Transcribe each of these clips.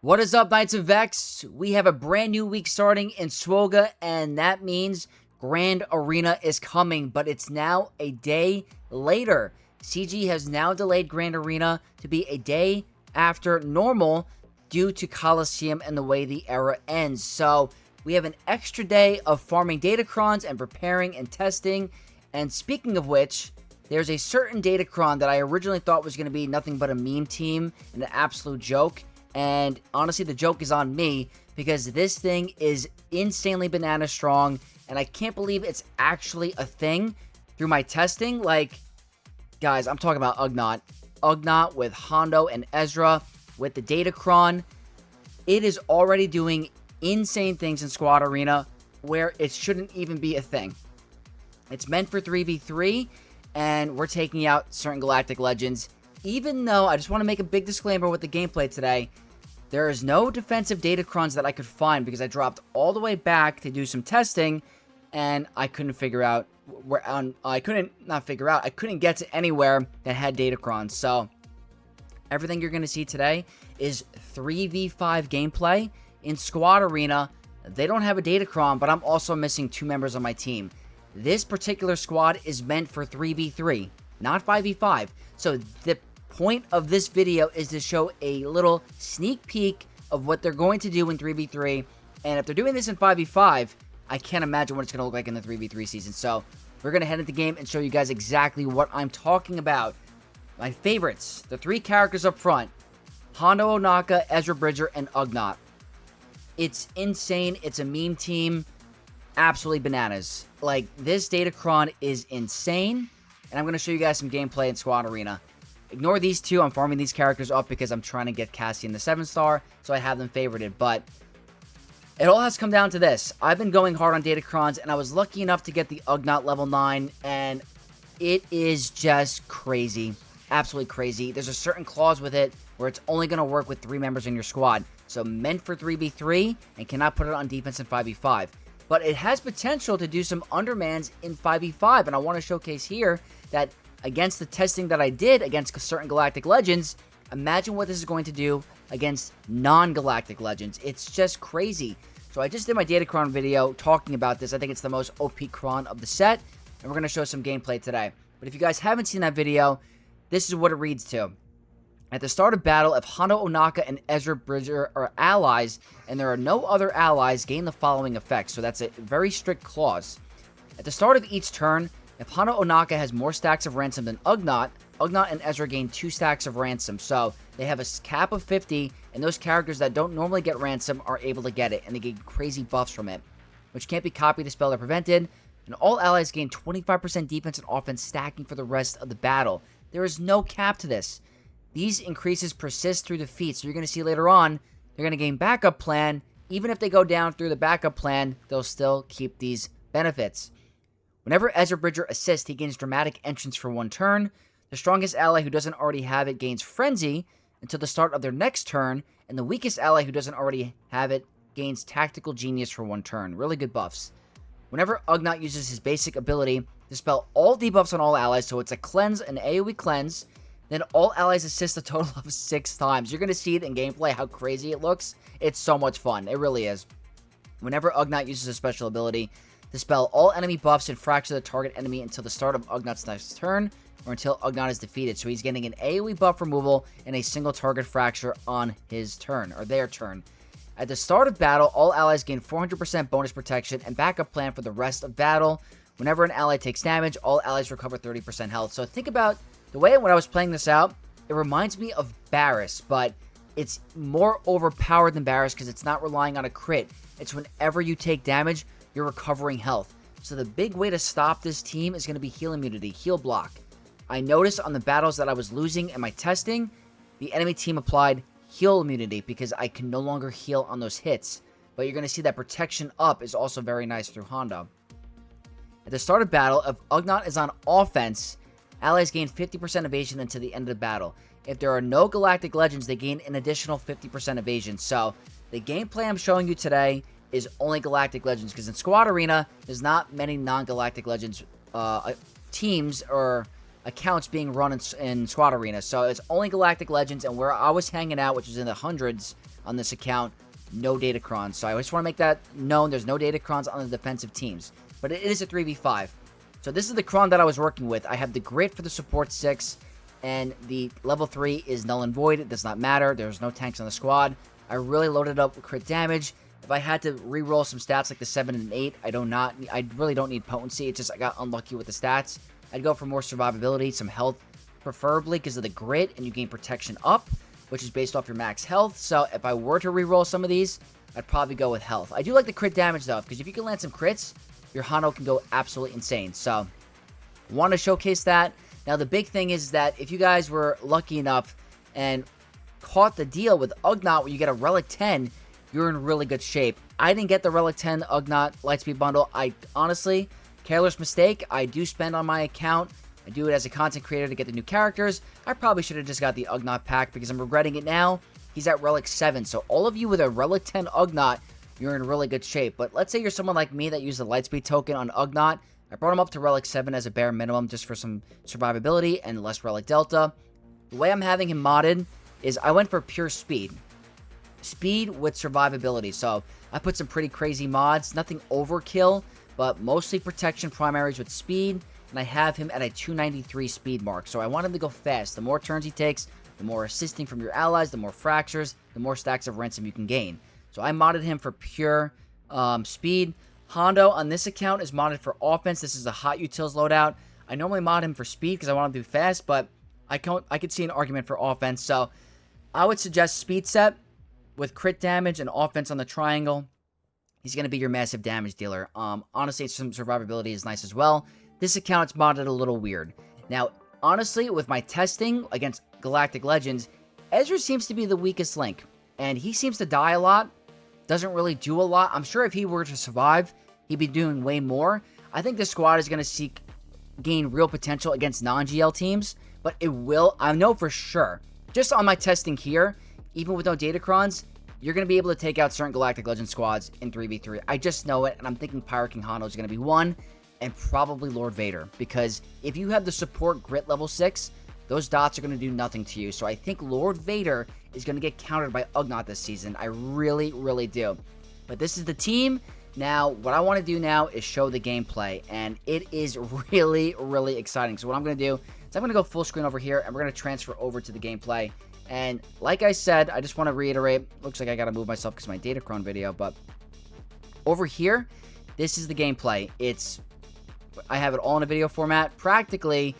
What is up, Knights of Vex? We have a brand new week starting in Swoga, and that means Grand Arena is coming, but it's now a day later. CG has now delayed Grand Arena to be a day after normal due to Coliseum and the way the era ends. So we have an extra day of farming Datacrons and preparing and testing. And speaking of which, there's a certain Datacron that I originally thought was going to be nothing but a meme team and an absolute joke. And honestly, the joke is on me because this thing is insanely banana strong. And I can't believe it's actually a thing through my testing. Like, guys, I'm talking about Ugnaught. Ugnaught with Hondo and Ezra with the Datacron. It is already doing insane things in Squad Arena where it shouldn't even be a thing. It's meant for 3v3, and we're taking out certain Galactic Legends. Even though, I just want to make a big disclaimer with the gameplay today, there is no defensive Datacrons that I could find because I dropped all the way back to do some testing, and I couldn't figure out where I couldn't get to anywhere that had Datacrons. So everything you're going to see today is 3v5 gameplay in Squad Arena. They don't have a Datacron, but I'm also missing 2 members on my team. This particular squad is meant for 3v3, not 5v5. So the point of this video is to show a little sneak peek of what they're going to do in 3v3. And if they're doing this in 5v5, I can't imagine what it's going to look like in the 3v3 season. So we're going to head into the game and show you guys exactly what I'm talking about. My favorites, the 3 characters up front, Hondo Ohnaka, Ezra Bridger, and Ugnaught. It's insane. It's a meme team. Absolutely bananas. Like, this Datacron is insane. And I'm going to show you guys some gameplay in Squad Arena. Ignore these 2. I'm farming these characters up because I'm trying to get Cassian the 7-star, so I have them favorited. But it all has come down to this. I've been going hard on Datacrons, and I was lucky enough to get the Ugnaught level 9, and it is just crazy. Absolutely crazy. There's a certain clause with it where it's only going to work with 3 members in your squad. So meant for 3v3 and cannot put it on defense in 5v5. But it has potential to do some undermans in 5v5, and I want to showcase here that against the testing that I did against certain Galactic Legends, imagine what this is going to do against non-Galactic Legends. It's just crazy. So I just did my Datacron video talking about this. I think it's the most OP Cron of the set, and we're going to show some gameplay today. But if you guys haven't seen that video, this is what it reads to. At the start of battle, if Hondo Ohnaka and Ezra Bridger are allies, and there are no other allies, gain the following effects. So that's a very strict clause. At the start of each turn, if Hondo Ohnaka has more stacks of ransom than Ugnaught, Ugnaught and Ezra gain 2 stacks of ransom. So they have a cap of 50, and those characters that don't normally get ransom are able to get it, and they get crazy buffs from it, which can't be copied, dispelled, or prevented. And all allies gain 25% defense and offense stacking for the rest of the battle. There is no cap to this. These increases persist through defeat, so you're going to see later on, they're going to gain backup plan. Even if they go down through the backup plan, they'll still keep these benefits. Whenever Ezra Bridger assists, he gains dramatic entrance for 1 turn. The strongest ally who doesn't already have it gains frenzy until the start of their next turn, and the weakest ally who doesn't already have it gains tactical genius for 1 turn. Really good buffs. Whenever Ugnaught uses his basic ability, dispel all debuffs on all allies, so it's a cleanse, an AoE cleanse. Then all allies assist a total of 6 times. You're going to see it in gameplay how crazy it looks. It's so much fun. It really is. Whenever Ugnaught uses a special ability, dispel all enemy buffs and fracture the target enemy until the start of Ugnaught's next turn, or until Ugnaught is defeated. So he's getting an AoE buff removal and a single target fracture on his turn, or their turn. At the start of battle, all allies gain 400% bonus protection and backup plan for the rest of battle. Whenever an ally takes damage, all allies recover 30% health. So think about the way when I was playing this out, it reminds me of Barris, but it's more overpowered than Barris because it's not relying on a crit. It's whenever you take damage, you're recovering health. So the big way to stop this team is going to be heal immunity, heal block. I noticed on the battles that I was losing in my testing, the enemy team applied heal immunity because I can no longer heal on those hits. But you're going to see that protection up is also very nice through Hondo. At the start of battle, if Ugnaught is on offense, allies gain 50% evasion until the end of the battle. If there are no Galactic Legends, they gain an additional 50% evasion. So the gameplay I'm showing you today is only Galactic Legends, because in Squad Arena, there's not many non-Galactic Legends teams or accounts being run in Squad Arena. So it's only Galactic Legends, and where I was hanging out, which is in the hundreds on this account, no Datacrons. So I just want to make that known. There's no Datacrons on the defensive teams. But it is a 3v5. So this is the Cron that I was working with. I have the Grit for the support 6. And the level 3 is null and void. It does not matter. There's no tanks on the squad. I really loaded up with crit damage. If I had to re-roll some stats like the 7 and 8, I really don't need potency. It's just I got unlucky with the stats. I'd go for more survivability, some health, preferably because of the Grit, and you gain protection up, which is based off your max health. So if I were to re-roll some of these, I'd probably go with health. I do like the crit damage though, because if you can land some crits, your Hondo can go absolutely insane. So want to showcase that. Now, the big thing is that if you guys were lucky enough and caught the deal with Ugnaught where you get a Relic 10, you're in really good shape. I didn't get the Relic 10 Ugnaught Lightspeed Bundle. I honestly, careless mistake. I do spend on my account. I do it as a content creator to get the new characters. I probably should have just got the Ugnaught pack because I'm regretting it now. He's at Relic 7. So all of you with a Relic 10 Ugnaught, you're in really good shape. But let's say you're someone like me that used the Lightspeed token on Ugnaught. I brought him up to Relic 7 as a bare minimum just for some survivability and less Relic Delta. The way I'm having him modded is I went for pure speed. Speed with survivability. So I put some pretty crazy mods. Nothing overkill, but mostly protection primaries with speed. And I have him at a 293 speed mark. So I want him to go fast. The more turns he takes, the more assisting from your allies, the more fractures, the more stacks of ransom you can gain. So I modded him for pure speed. Hondo on this account is modded for offense. This is a hot utils loadout. I normally mod him for speed because I want him to be fast, but I could see an argument for offense. So I would suggest speed set with crit damage and offense on the triangle. He's going to be your massive damage dealer. Honestly, some survivability is nice as well. This account is modded a little weird. Now, honestly, with my testing against Galactic Legends, Ezra seems to be the weakest link, and he seems to die a lot. Doesn't really do a lot. I'm sure if he were to survive, he'd be doing way more. I think this squad is going to gain real potential against non-GL teams, but it will. I know for sure. Just on my testing here, even with no Datacrons, you're going to be able to take out certain Galactic Legend squads in 3v3. I just know it, and I'm thinking Pirate King Hondo is going to be one, and probably Lord Vader, because if you have the support Grit level 6, those dots are going to do nothing to you. So I think Lord Vader is going to get countered by Ugnaught this season. I really, really do. But this is the team. Now, what I want to do now is show the gameplay, and it is really, really exciting. So what I'm going to do is I'm going to go full screen over here, and we're going to transfer over to the gameplay. And like I said, I just want to reiterate, looks like I got to move myself because of my Datacron video, but over here, this is the gameplay. I have it all in a video format. Practically,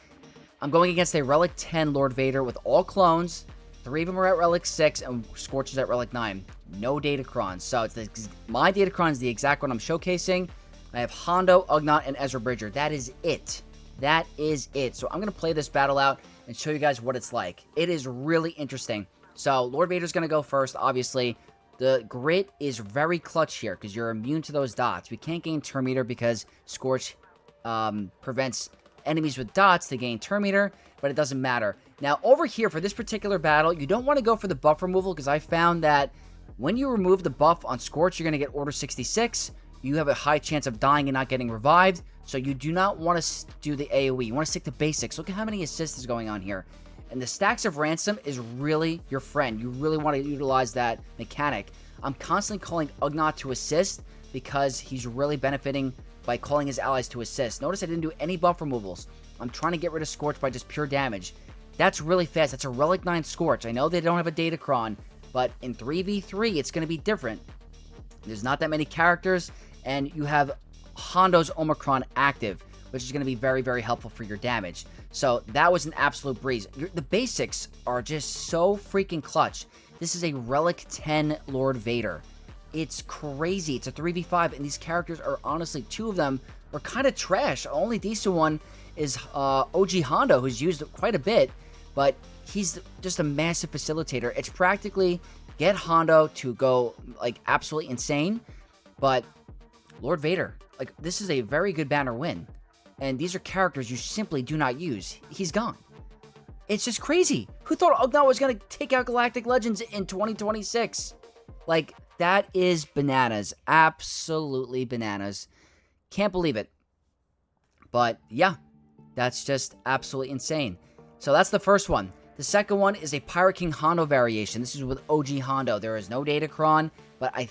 I'm going against a Relic 10 Lord Vader with all clones. 3 of them are at Relic 6, and Scorch is at Relic 9. No Datacrons. So my Datacron is the exact one I'm showcasing. I have Hondo, Ugnaught, and Ezra Bridger. That is it. That is it. So I'm going to play this battle out and show you guys what it's like. It is really interesting. So Lord Vader's going to go first, obviously. The Grit is very clutch here because you're immune to those dots. We can't gain Turn Meter because Scorch prevents enemies with dots to gain Turn Meter, but it doesn't matter. Now, over here, for this particular battle, you don't want to go for the buff removal because I found that when you remove the buff on Scorch, you're going to get Order 66. You have a high chance of dying and not getting revived, so you do not want to do the AoE. You want to stick to basics. Look at how many assists is going on here. And the stacks of ransom is really your friend. You really want to utilize that mechanic. I'm constantly calling Ugnaught to assist because he's really benefiting by calling his allies to assist. Notice I didn't do any buff removals. I'm trying to get rid of Scorch by just pure damage. That's really fast. That's a Relic 9 Scorch. I know they don't have a Datacron, but in 3v3, it's going to be different. There's not that many characters, and you have Hondo's Omicron active, which is going to be very, very helpful for your damage. So that was an absolute breeze. The basics are just so freaking clutch. This is a Relic 10 Lord Vader. It's crazy. It's a 3v5, and these characters are honestly, 2 of them are kind of trash. The only decent one is OG Hondo, who's used quite a bit, but he's just a massive facilitator. It's practically get Hondo to go like absolutely insane, but Lord Vader, like, this is a very good banner win. And these are characters you simply do not use. He's gone. It's just crazy. Who thought Ugnaught was going to take out Galactic Legends in 2026? Like, that is bananas. Absolutely bananas. Can't believe it. But, yeah, that's just absolutely insane. So that's the first one. The second one is a Pirate King Hondo variation. This is with OG Hondo. There is no Datacron, but I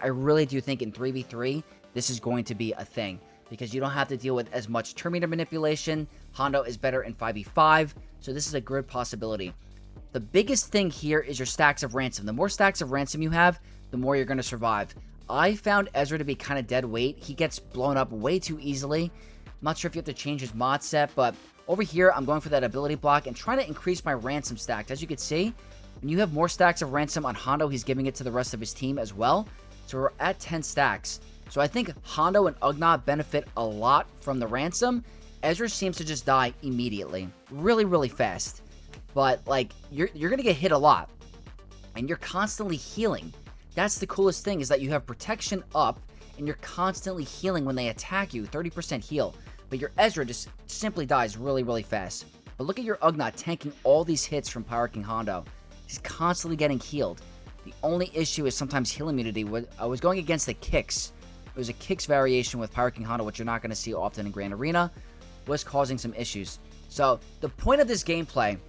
really do think in 3v3, this is going to be a thing, because you don't have to deal with as much turn meter manipulation. Hondo is better in 5v5, so this is a good possibility. The biggest thing here is your stacks of ransom. The more stacks of ransom you have, the more you're going to survive. I found Ezra to be kind of dead weight. He gets blown up way too easily. I'm not sure if you have to change his mod set, but over here, I'm going for that ability block and trying to increase my ransom stack. As you can see, when you have more stacks of ransom on Hondo, he's giving it to the rest of his team as well. So we're at 10 stacks. So I think Hondo and Ugnaught benefit a lot from the ransom. Ezra seems to just die immediately. Really, really fast. But, like, you're going to get hit a lot. And you're constantly healing. That's the coolest thing, is that you have protection up, and you're constantly healing when they attack you. 30% heal. But your Ezra just simply dies really, really fast. But look at your Ugnaught tanking all these hits from Pirate King Hondo. He's constantly getting healed. The only issue is sometimes heal immunity. I was going against the kicks. It was a kicks variation with Pirate King Hondo, which you're not going to see often in Grand Arena, was causing some issues. So the point of this gameplay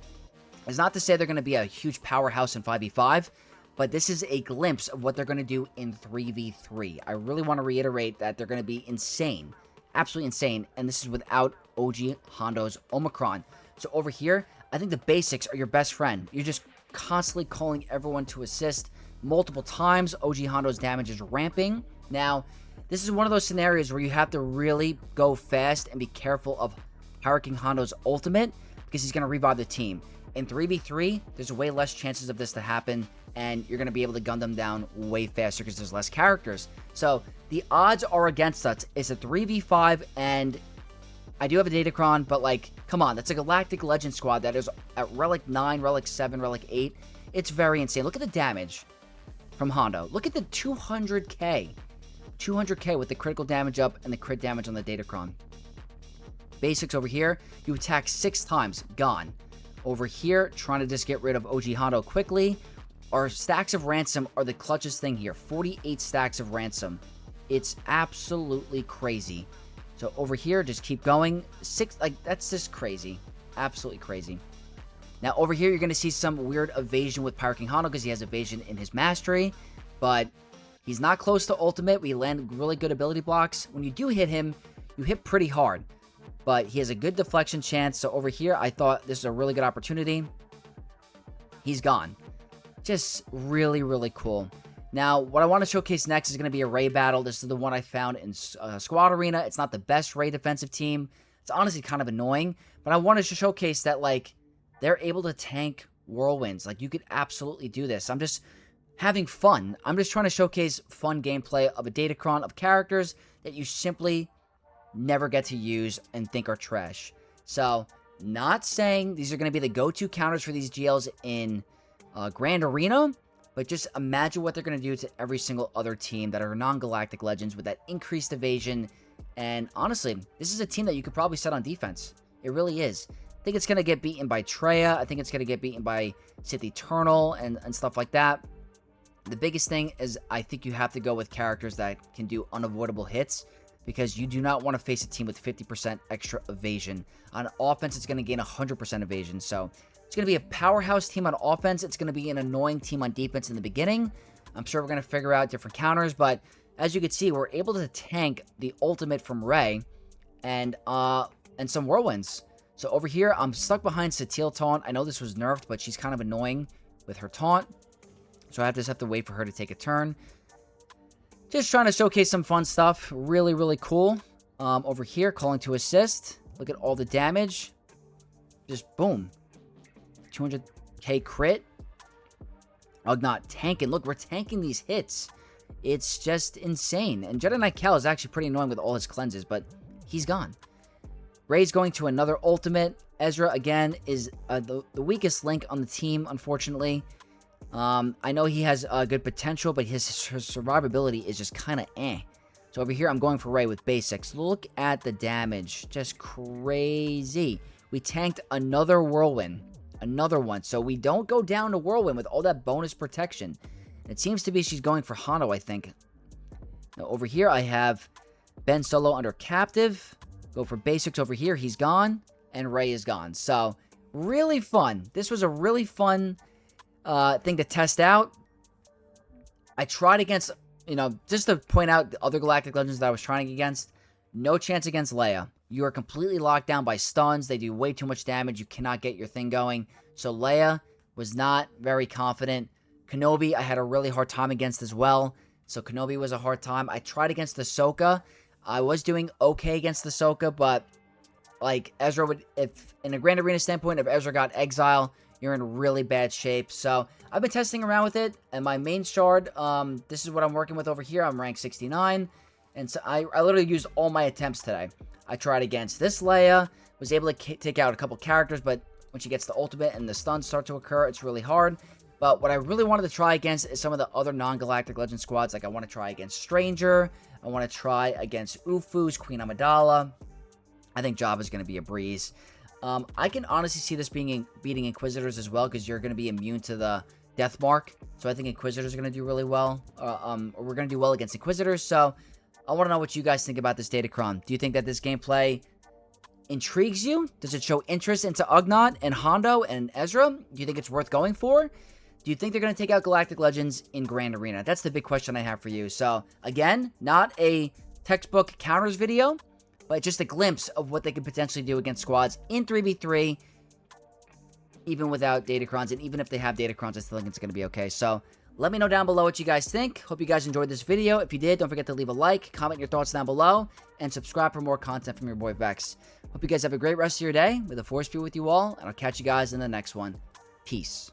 is not to say they're going to be a huge powerhouse in 5v5, but this is a glimpse of what they're going to do in 3v3. I really want to reiterate that they're going to be insane. Absolutely insane, and this is without OG Hondo's Omicron. So over here, I think the basics are your best friend. You're just constantly calling everyone to assist multiple times. OG Hondo's damage is ramping. Now, this is one of those scenarios where you have to really go fast and be careful of Pirate King Hondo's ultimate, because he's going to revive the team. In 3v3, there's way less chances of this to happen, and you're going to be able to gun them down way faster because there's less characters. So the odds are against us. It's a 3v5, and I do have a Datacron, but, like, come on. That's a Galactic Legend squad that is at Relic 9, Relic 7, Relic 8. It's very insane. Look at the damage from Hondo. Look at the 200k. 200k with the critical damage up and the crit damage on the Datacron. Basics over here. You attack 6 times. Gone. Over here, trying to just get rid of OG Hondo quickly. Our stacks of ransom are the clutchest thing here. 48 stacks of ransom. It's absolutely crazy. So over here, just keep going. 6, like, that's just crazy. Absolutely crazy. Now over here, you're going to see some weird evasion with Pirate King Hondo because he has evasion in his mastery. But he's not close to ultimate. We land really good ability blocks. When you do hit him, you hit pretty hard. But he has a good deflection chance. So over here, I thought this is a really good opportunity. He's gone. Just really, really cool. Now, what I want to showcase next is going to be a Ray battle. This is the one I found in Squad Arena. It's not the best Ray defensive team. It's honestly kind of annoying. But I wanted to showcase that, like, they're able to tank whirlwinds. Like, you could absolutely do this. I'm just having fun. I'm just trying to showcase fun gameplay of a Datacron of characters that you simply never get to use and think are trash. So, not saying these are going to be the go-to counters for these GLs in Grand Arena, but just imagine what they're going to do to every single other team that are non-Galactic Legends with that increased evasion. And honestly, this is a team that you could probably set on defense. It really is. I think it's going to get beaten by Treya. I think it's going to get beaten by Sith Eternal and stuff like that. The biggest thing is I think you have to go with characters that can do unavoidable hits, because you do not want to face a team with 50% extra evasion. On offense, it's going to gain 100% evasion. So it's going to be a powerhouse team on offense. It's going to be an annoying team on defense in the beginning. I'm sure we're going to figure out different counters, but as you can see, we're able to tank the ultimate from Rey and some whirlwinds. So over here, I'm stuck behind Satil taunt. I know this was nerfed, but she's kind of annoying with her taunt. So I just have to wait for her to take a turn. Just trying to showcase some fun stuff. Really, really cool. Over here, calling to assist. Look at all the damage. Just boom. 200k crit. Ugnaught tanking. Look, we're tanking these hits. It's just insane. And Jedi Knight Cal is actually pretty annoying with all his cleanses, but he's gone. Rey's going to another ultimate. Ezra, again, is the weakest link on the team, unfortunately. I know he has good potential, but his survivability is just kind of eh. So over here, I'm going for Rey with basics. Look at the damage. Just crazy. We tanked another whirlwind. Another one. So we don't go down to whirlwind with all that bonus protection. It seems to be she's going for Hondo, I think. Now over here, I have Ben Solo under captive. Go for basics over here. He's gone. And Rey is gone. So really fun. This was a really fun thing to test out. I tried against, just to point out the other Galactic Legends that I was trying against, no chance against Leia. You are completely locked down by stuns. They do way too much damage. You cannot get your thing going. So Leia was not very confident. Kenobi, I had a really hard time against as well. So Kenobi was a hard time. I tried against Ahsoka. I was doing okay against Ahsoka, but like Ezra would, if in a Grand Arena standpoint, if Ezra got exile, you're in really bad shape. So I've been testing around with it, and my main shard, this is what I'm working with over here. I'm rank 69, and so I literally used all my attempts today. I tried against this Leia, was able to take out a couple characters, but when she gets the ultimate and the stuns start to occur, it's really hard. But what I really wanted to try against is some of the other non-Galactic Legend squads. Like, I want to try against Stranger. I want to try against Ufu's Queen Amidala. I think Jabba's going to be a breeze. I can honestly see this beating Inquisitors as well, because you're going to be immune to the Death Mark. So I think Inquisitors are going to do really well. We're going to do well against Inquisitors. So I want to know what you guys think about this Datacron. Do you think that this gameplay intrigues you? Does it show interest into Ugnaught and Hondo and Ezra? Do you think it's worth going for? Do you think they're going to take out Galactic Legends in Grand Arena? That's the big question I have for you. So, again, not a textbook counters video, but just a glimpse of what they could potentially do against squads in 3v3, even without Datacrons. And even if they have Datacrons, I still think it's going to be okay. So, let me know down below what you guys think. Hope you guys enjoyed this video. If you did, don't forget to leave a like, comment your thoughts down below, and subscribe for more content from your boy Vex. Hope you guys have a great rest of your day. May the Force be with you all, and I'll catch you guys in the next one. Peace.